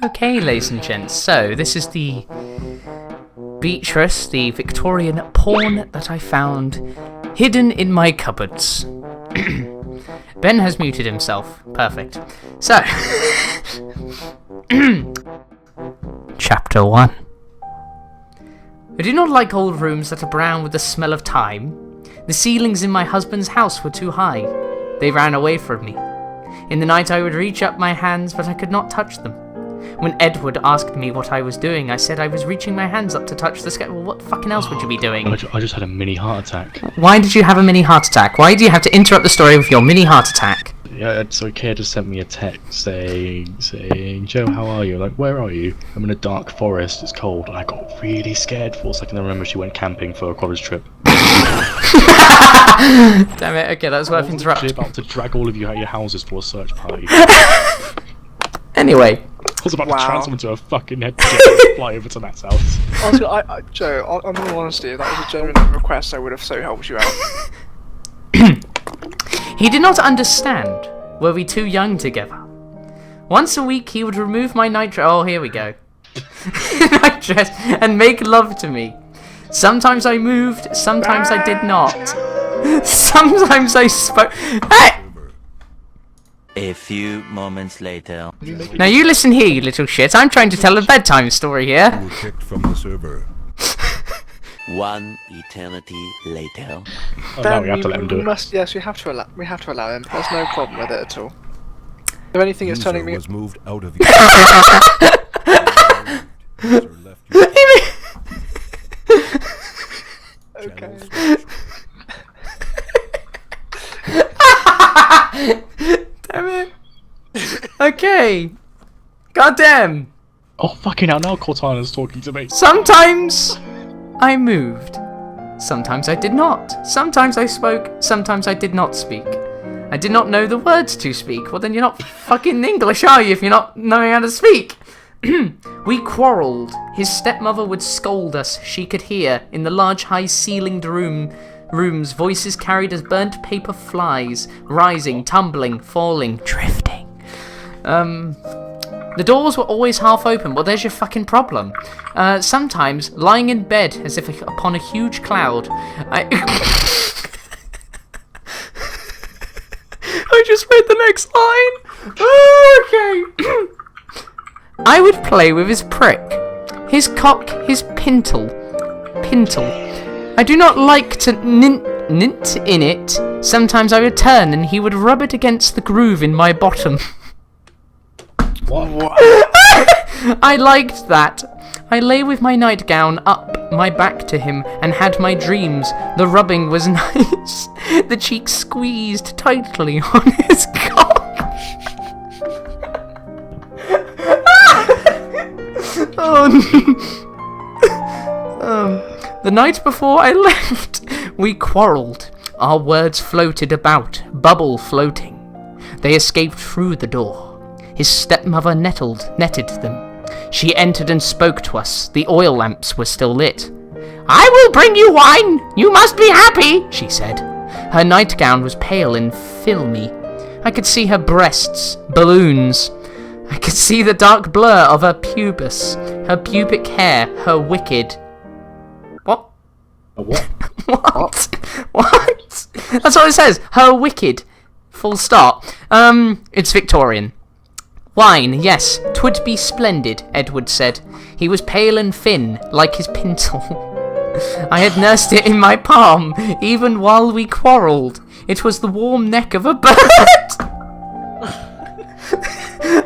Okay, ladies and gents, so this is the Beatrice, the Victorian pawn that I found hidden in my cupboards. Ben has muted himself. Perfect. So, Chapter 1. I do not like old rooms that are brown with the smell of time. The ceilings in my husband's house were too high. They ran away from me. In the night I would reach up my hands, but I could not touch them. When Edward asked me what I was doing, I said I was reaching my hands up to touch the sky. Well, what fucking else would you be doing? I just had a mini heart attack. Why did you have a mini heart attack? Why do you have to interrupt the story with your mini heart attack? Yeah, so Kia just sent me a text saying, Joe, how are you? Like, where are you? I'm in a dark forest, it's cold. And I got really scared for a second. I remember she went camping for a college trip. Damn it, okay, that was worth interrupting. I was about to drag all of you out of your houses for a search party. Anyway. I was about to transform into a fucking head and fly over to Matt's house. Honestly, Joe, in all honesty, if that was a genuine request, I would have so helped you out. He did not understand. Were we too young together? Once a week he would remove my nightdress. Oh, here we go. Nightdress and make love to me. Sometimes I moved, sometimes I did not. Sometimes I spoke. Hey! A few moments later. Now you listen here, you little shit. I'm trying to tell a bedtime story here. You were kicked from the server. One eternity later. Oh, no, we have to let him do it. Yes, we have to allow him. There's no problem with it at all. If anything, it's telling me. Was moved out of you. Okay. Damn it. Okay. Goddamn. Oh, fucking hell, now Cortana's talking to me. Sometimes I moved. Sometimes I did not. Sometimes I spoke. Sometimes I did not speak. I did not know the words to speak. Well, then you're not fucking English, are you, if you're not knowing how to speak? We quarrelled. His stepmother would scold us. She could hear, in the large high-ceilinged rooms, voices carried as burnt paper flies, rising, tumbling, falling, drifting. The doors were always half open. Well, there's your fucking problem. Sometimes, lying in bed as if upon a huge cloud, I just read the next line. Okay. I would play with his prick, his cock, his pintle. I do not like to nint in it. Sometimes I would turn and he would rub it against the groove in my bottom. What? I liked that. I lay with my nightgown up my back to him and had my dreams. The rubbing was nice. The cheeks squeezed tightly on his cock. The night before I left, we quarrelled. Our words floated about, bubble floating. They escaped through the door. His stepmother netted them. She entered and spoke to us. The oil lamps were still lit. I will bring you wine. You must be happy, she said. Her nightgown was pale and filmy. I could see her breasts, balloons. I could see the dark blur of her pubis, her pubic hair, her wicked... What? A what? What? That's what it says. Her wicked. Full stop. It's Victorian. Wine, yes, 'twould be splendid, Edward said. He was pale and thin, like his pintle. I had nursed it in my palm, even while we quarrelled. It was the warm neck of a bird.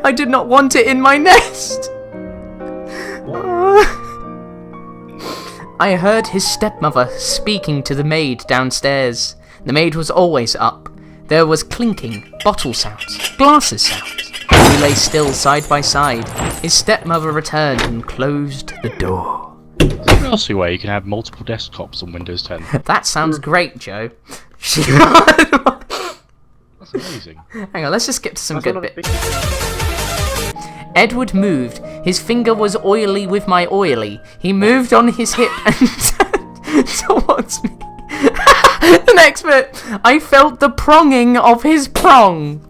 I did not want it in my nest. I heard his stepmother speaking to the maid downstairs. The maid was always up. There was clinking, bottle sounds, glasses sounds. We lay still side by side. His stepmother returned and closed the door. What else way you can have multiple desktops on Windows 10? That sounds great, Joe. That's amazing. Hang on, let's just get to some good bits. Edward moved. His finger was oily with my oily. He moved on his hip and turned towards me. The next bit. I felt the pronging of his prong.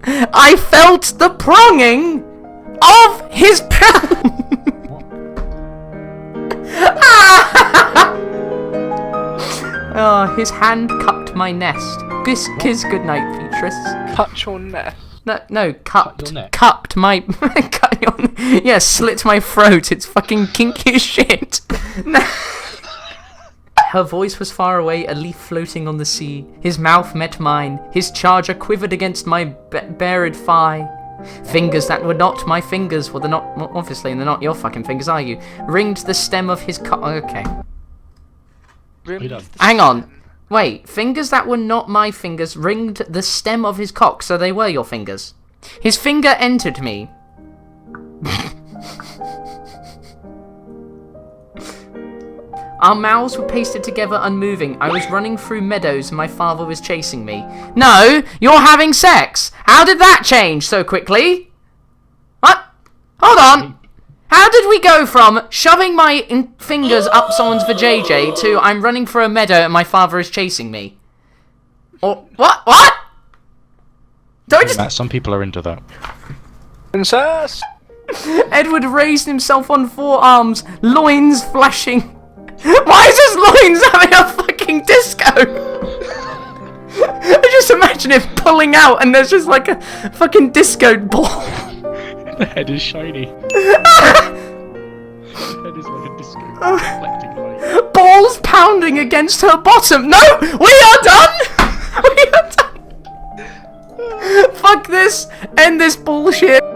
I felt the pronging of his Oh, his hand cupped my nest. Kiss goodnight, Beatrice. Cut your nest. No, cupped. your neck? Cupped my... cut your... Yeah, slit my throat. It's fucking kinky as shit. No. Her voice was far away, a leaf floating on the sea. His mouth met mine. His charger quivered against my bared thigh. Fingers that were not my fingers, well, they're not, obviously, and they're not your fucking fingers, are you? Ringed the stem of his okay. Hang on. Wait, fingers that were not my fingers ringed the stem of his cock, so they were your fingers. His finger entered me. Our mouths were pasted together unmoving. I was running through meadows and my father was chasing me. No, you're having sex! How did that change so quickly? What? Hold on! How did we go from shoving my fingers up someone's vajayjay to I'm running through a meadow and my father is chasing me? Or what? What? Don't just... Matt, some people are into that. Incest! Edward raised himself on forearms, loins flashing. Why is his loins having a fucking disco? I just imagine it pulling out and there's just like a fucking disco ball. The head is shiny. The head is like a disco reflecting light. Balls pounding against her bottom. No! We are done! We are done! Fuck this! End this bullshit!